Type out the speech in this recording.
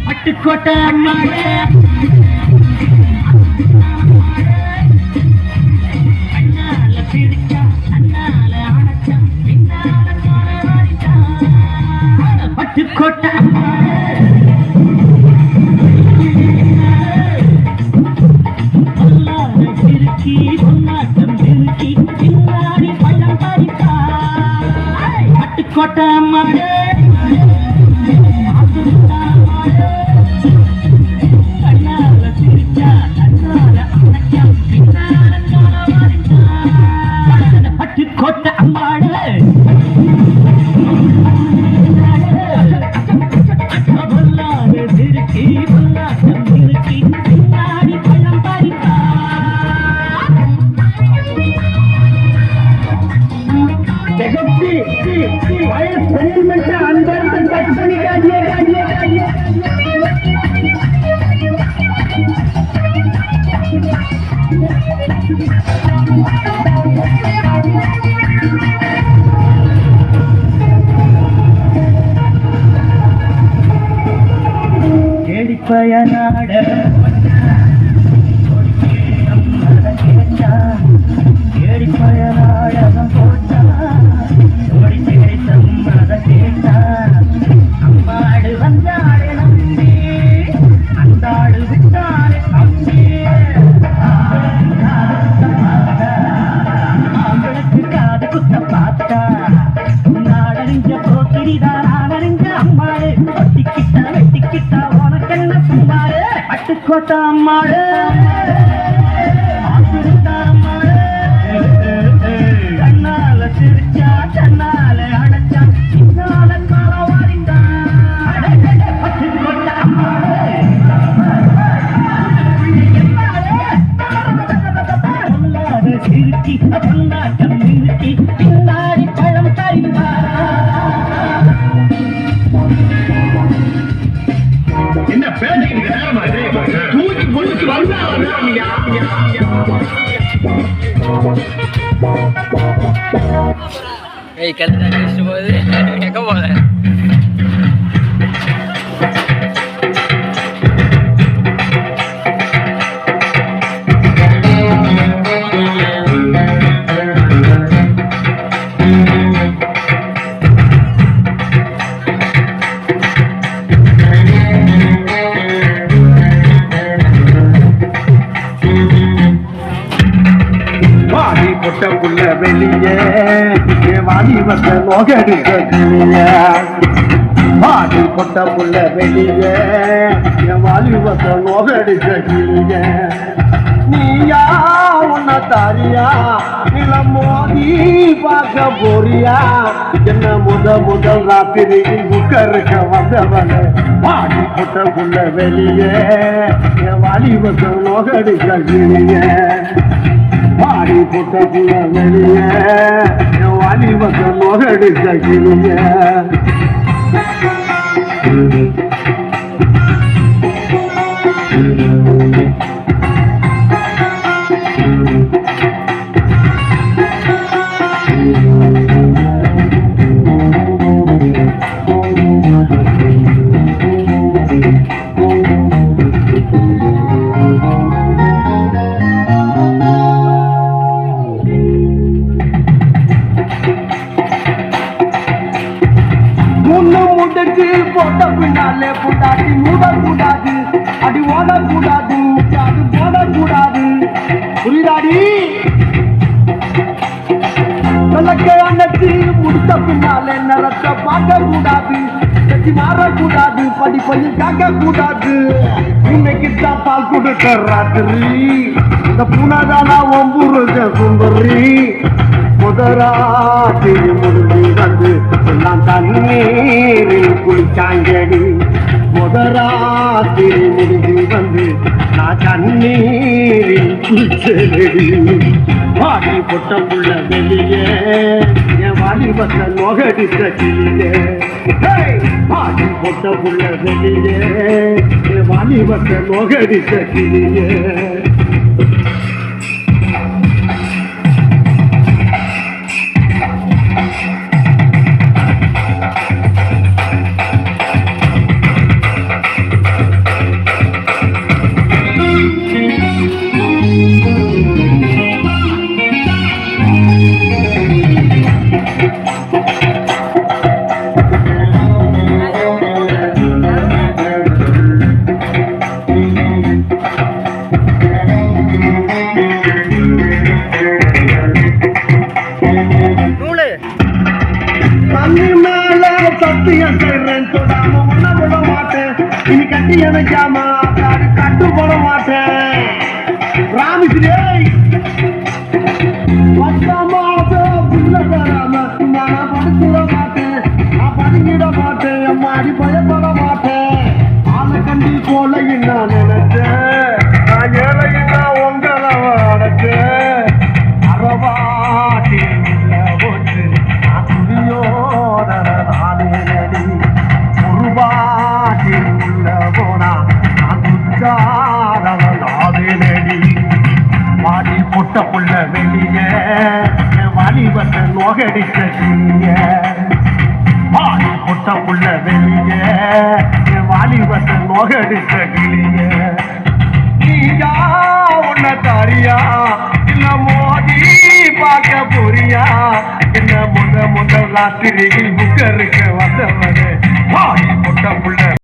பட்டுக்கோட்டை அம்மாளே அண்ணால பிடிச்சா அண்ணால அணைச்சா பின்னால பட்டுக்கோட்டை திருக்கி பொன்னாட்டம் திருக்கி பின்னாடி பள்ளம் பறிப்பா பட்டுக்கோட்டை அம்மாளே பட்டுக்கோட்டை அம்மாளே திருக்கி பொன்னாட்டம் திருக்கி பின்னாடி பள்ளம் பறிப்பா கேடிப்பய நாடகம் கேடிப்பய நாடகம் போட்டா ஓடி கிடைத்தம் அதை கேட்டா அம்மாடு வந்தாடு நம்பி அந்தாடு விட்டாடு நம்பி அவளுக்கு காது குத்த பார்த்தா நாடறிஞ்ச போக்கிரிதான் நாடறிஞ்ச அம்மாடு வெட்டிக்கிட்டா உனக்கென்ன சும்மாடு பட்டுக்கோட்டை அம்மாடு கண்ணால சிரிச்சா கண்ணால அடைச்சா பின்னால காலவாரிந்தா பட்டுக்கோட்டை அம்மாடு சிரிச்சி பொன்னாட்டம் நிறுத்தி பின்னாடி பழம் தரிந்தா என்ன பேசுறீங்க நேரமா தூக்கி கொண்டு வந்தா ஏய் கல்யாணம் கழிச்சு போகுது எங்க போத புள்ள வெளியே வாடி வந்த நோகடிக்க கிளிய வாடி பொட்ட புள்ள வெளியே வாடி வந்த நோகடிக்க கிளிய நீயா உன்ன தாரியா இள மோதி பார்க்க போறியா என்ன முதல் ராத்திரி புக்கருக்க வந்தவன வாடி பொட்ட புள்ள வெளியே வாடி வந்த நோகடிக்க கிளிய வாடி பொட்ட புள்ள வெளியே வாடி வந்த நோகடிக்க கிளிய போட்ட பின்னாலே புட்டாட்டி மூடக்கூடாது அடி ஓடக்கூடாது அது போடக்கூடாது புரியுதாடி விளக்க அணைச்சி முடித்த பின்னாலே நிறத்தை பார்க்க கூடாது கட்டி மாறக்கூடாது படிப்பையும் காக்க கூடாது இன்னைக்கு தான் பால் கொடுக்க ராத்திரி இந்த புனதானா ஒம்புருக சுந்தரி முதராத்திரி முடிஞ்சு வந்து நான் தண்ணீரில் குளிச்சாங்கடி முதராத்திரி முடிஞ்சு வந்து நான் குளிச்சேடி வாடி பொட்டம் உள்ள வெளியே என் வாடி பத்த நோகடித்த கிளியே வாடி பொட்டம் உள்ள வெளியே என் வாடி பத்த நோகடித்த கிளியே தண்ணி மேல சத்தியம் செய்றேன் தொடாம உன்ன விட மாட்டேன் இனி கட்டி எனக்காம கட்டு போட மாட்டேன் ராமிஸ்ரே பத்தாமாசம் புள்ள தராம நான் படுத்துட மாட்டேன் நான் பதுங்கிட மாட்டேன் அம்மாடி பயப்பட மாட்டேன் ஆளை கண்டி போல நான் நினைச்சேன் நான் ஏழையின்னா உங்களை அடைச்சேன் அறவாட்டி போச்சு வாடி பொட்ட புள்ள வெளிய வாலிபத்தை நோகடித்த கிளிய வாடி பொட்ட புள்ள வெளிய வாலிபத்தை நோகடித்த கிளிய நீயா உன்ன தாரியா இல்ல மோதி பார்க்க போறியா என்ன முந்த ராத்திரியில் புக்கருக்கு வந்தவனே வாடி பொட்ட புள்ள